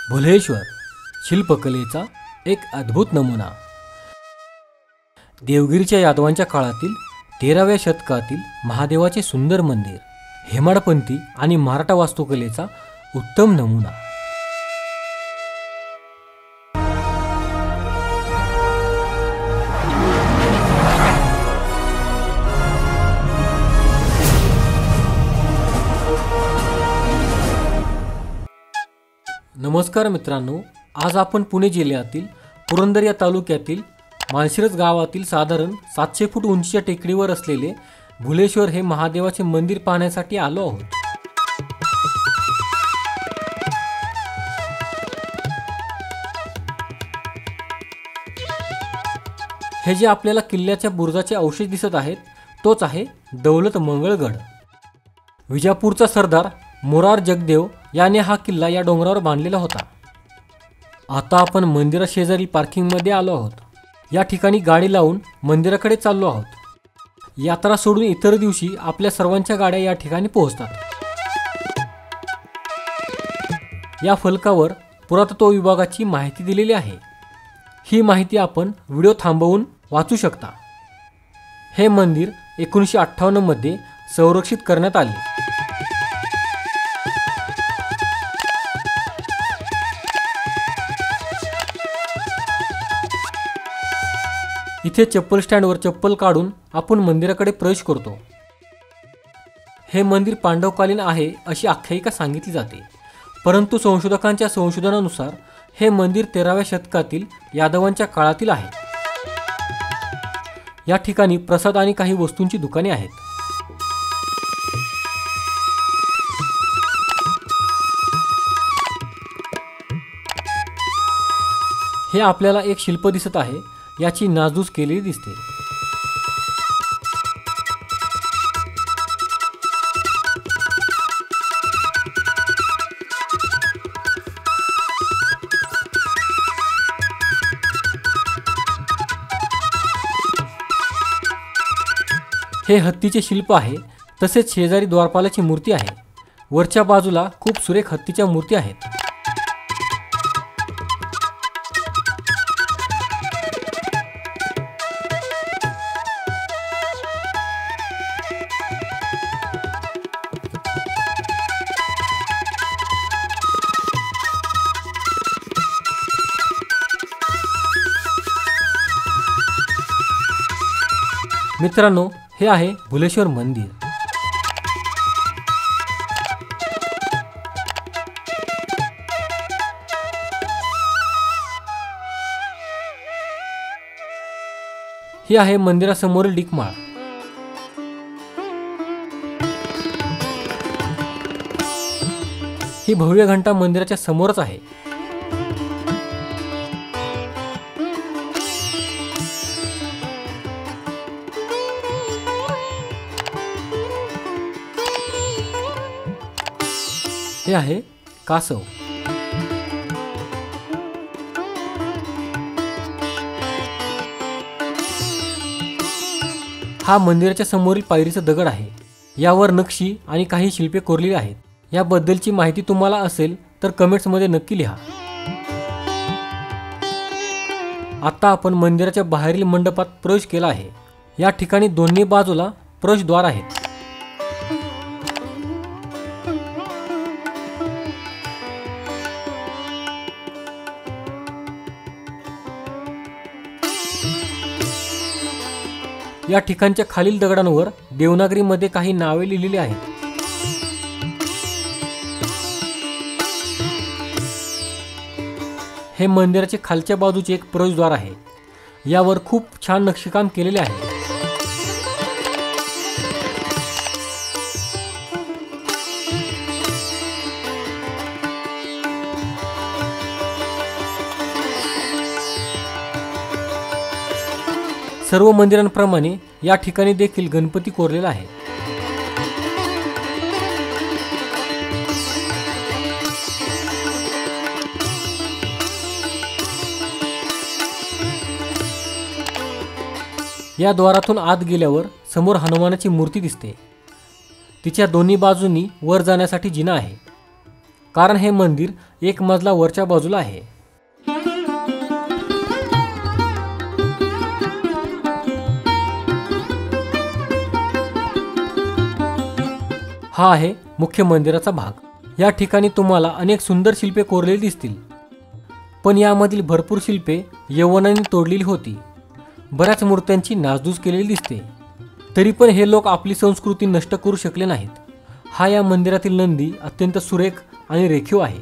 भुलेश्वर शिल्पकलेचा एक अद्भुत नमुना। देवगिरीच्या यादवांच्या काळातील 13व्या शतकातील महादेवाचे सुंदर मंदिर, हेमाडपंथी आणि मराठा वास्तुकलेचा उत्तम नमुना। नमस्कार मित्रांनो, आज आपण पुणे जिल्ह्यातील पुरंदर या तालुक्यातील माळशिरस गावातील साधारण 700 फूट उंचीच्या टेकडीवर असलेले भुलेश्वर हे महादेवाचे मंदिर पाहण्यासाठी आलो आहोत। हे जे आपल्याला किल्ल्याच्या बुरुजाचे अवशेष दिसत आहेत तोच आहे दौलत मंगळगड। विजापूरचा सरदार मोरार जगदेव याने हा किल्ला या डोंगरावर बांधलेला होता। आता आपण मंदिरा शेजारी पार्किंग मध्ये आलो आहोत। या ठिकाणी गाडी लावून मंदिराकडे चाललो आहोत। यात्रा सोडून इतर दिवशी आपल्या सर्वांच्या गाड्या या ठिकाणी पोहोचतात। या फलकावर पुरातत्व विभागाची माहिती दिलेली आहे। ही माहिती आपण व्हिडिओ थांबवून वाचू शकता। हे मंदिर 1958 मध्ये संरक्षित करण्यात आले। इथे चप्पल स्टँडवर चप्पल काढून आपण मंदिराकडे प्रवेश करतो। हे मंदिर पांडवकालीन आहे अशी आख्यायिका सांगितली जाते, परंतु संशोधकांच्या संशोधनानुसार हे मंदिर 13व्या शतकातील यादवांच्या काळातील आहे। या ठिकाणी प्रसाद आणि काही वस्तूंची दुकाने आहेत। हे आपल्याला एक शिल्प दिसत आहे, याची नासधूस केलेली दिसते। हे हत्तीचे शिल्प आहे, तसेच शेजारी द्वारपालाची मूर्ती आहे। वरच्या बाजूला खूप सुरेख हत्तीच्या मूर्ती आहेत। मित्रांनो, हे आहे भुलेश्वर मंदिर। ही आहे मंदिरासमोरील डीकमाळ। ही भव्य घंटा मंदिराच्या समोरच आहे। हे आहे कासव। हा मंदिराच्या समोरील पायरीचा दगड आहे। यावर नक्षी आणि काही शिल्पे कोरलेली आहेत। याबद्दलची माहिती तुम्हाला असेल तर कमेंट्स मध्ये नक्की लिहा। आता आपण मंदिराच्या बाहेरील मंडपात प्रवेश केला आहे। या ठिकाणी दोन्ही बाजूला प्रवेशद्वार आहेत। या ठिकाणच्या खालील दगडांवर देवनागरीमध्ये काही नावे लिहिलेली आहेत। हे मंदिराचे खालच्या बाजूचे एक प्रवेशद्वार आहे। यावर खूप छान नक्षीकाम केलेले आहे। सर्व मंदिरांप्रमाणे या ठिकाणी देखील गणपती कोरलेला आहे। या द्वारातून आत गेल्यावर समोर हनुमानाची मूर्ती दिसते। तिच्या दोन्ही बाजूंनी वर जाण्यासाठी जिना आहे। कारण हे मंदिर एक मजला वरच्या बाजूला आहे. हा आहे मुख्य मंदिराचा भाग. या ठिकाणी तुम्हाला अनेक सुंदर शिल्पे कोरलेली दिसतील, पण यामधील भरपूर शिल्पे यवनांनी तोडलेली होती. बऱ्याच मूर्त्यांची नासधूस केलेली दिसते. तरी पण हे लोक आपली संस्कृती नष्ट करू शकले नाहीत. हा या मंदिरातील नंदी अत्यंत सुरेख आणि रेखीव आहे.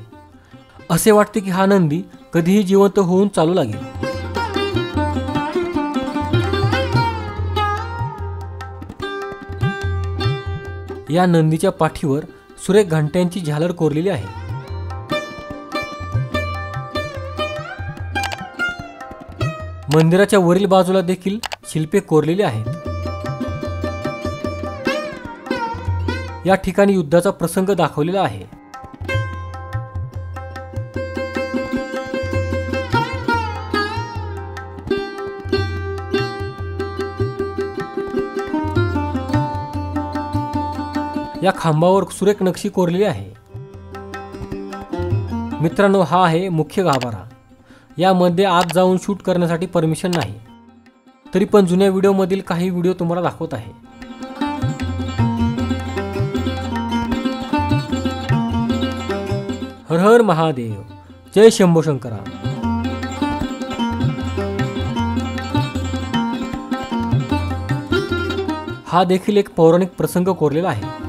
असे वाटते की हा नंदी कधीही जिवंत होऊन चालू लागेल. या नंदीच्या पाठीवर सुरेख घंट्यांची झालर कोरलेली आहे. मंदिराच्या वरील बाजूला देखील शिल्पे कोरलेली आहेत. या ठिकाणी युद्धाचा प्रसंग दाखवलेला आहे. या खांबावर सुरेख नक्षी कोरलेली आहे. मित्रांनो, हा आहे मुख्य गाभारा. यामध्ये आत जाऊन शूट करण्यासाठी परमिशन नाही. तरी पण जुन्या व्हिडिओमधील काही व्हिडिओ तुम्हाला दाखवत आहे. हर हर महादेव, जय शंभो शंकरा. हा देखील एक पौराणिक प्रसंग कोरलेला आहे.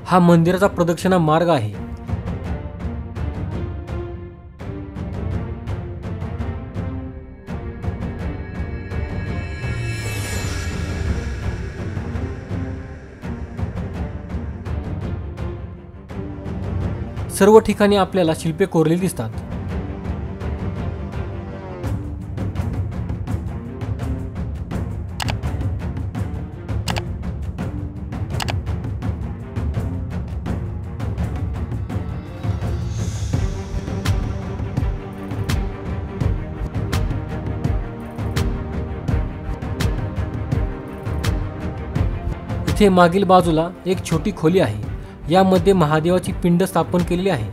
हा मंदिराचा प्रदक्षिणा मार्ग आहे. सर्व ठिकाणी आपल्याला शिल्पे कोरलेली दिसतात. इथे मागील बाजूला एक छोटी खोली आहे. यामध्ये महादेवाची पिंड स्थापन केलेली आहे.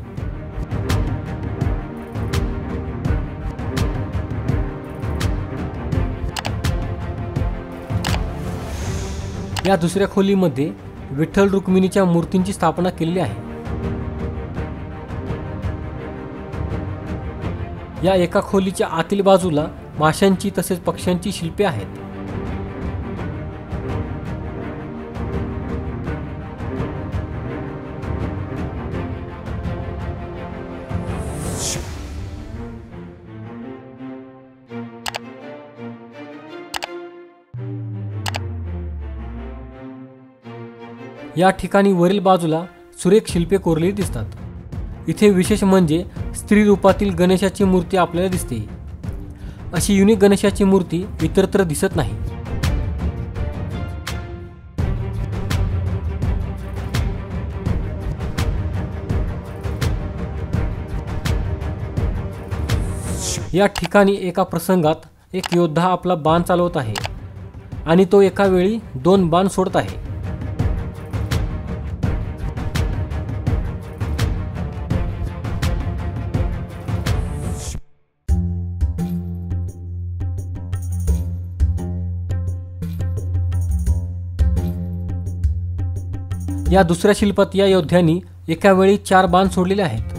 या दुसऱ्या खोलीमध्ये विठ्ठल रुक्मिणीच्या मूर्तींची स्थापना केलेली आहे. या एका खोलीच्या आतील बाजूला माशांची तसेच पक्ष्यांची शिल्पे आहेत. या ठिकाणी वरील बाजूला सुरेख शिल्पे कोरलेली दिसतात. इथे विशेष म्हणजे स्त्री रूपातील गणेशाची मूर्ती आपल्याला दिसते. अशी युनिक गणेशाची मूर्ती इतरत्र दिसत नाही. या ठिकाणी एका प्रसंगात एक योद्धा आपला बाण चालवत आहे आणि तो एका वेळी 2 बाण सोडत आहे. या दुसऱ्या शिल्पात या योद्ध्यांनी एका वेळी 4 बाण सोडलेले आहेत.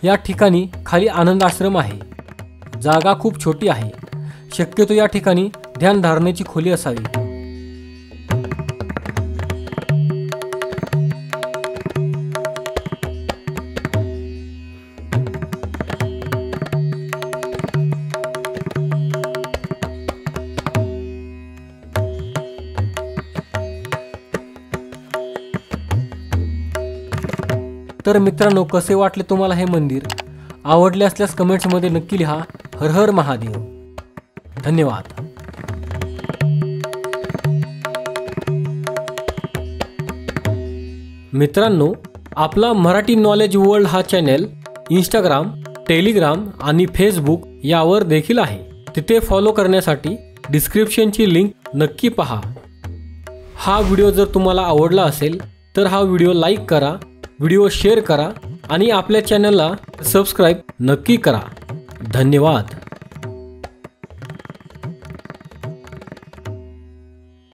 या ठिकाणी खाली आनंद आश्रम आहे। जागा खूप छोटी आहे। शक्यतो या ठिकाणी ध्यान धारणेची खोली असावी। तर मित्रांनो, कसे वाटले तुम्हाला हे मंदिर? आवडले असल्यास कमेंट्समध्ये नक्की लिहा। हर हर महादेव। धन्यवाद। मित्रांनो, आपला मराठी नॉलेज वर्ल्ड हा चॅनल इंस्टाग्राम, टेलिग्राम आणि फेसबुक यावर देखील आहे। तिथे फॉलो करण्यासाठी डिस्क्रिप्शनची लिंक नक्की पहा। हा व्हिडिओ जर तुम्हाला आवडला असेल तर हा व्हिडिओ लाईक करा, व्हिडिओ शेअर करा आणि आपल्या चॅनलला सबस्क्राईब नक्की करा। धन्यवाद।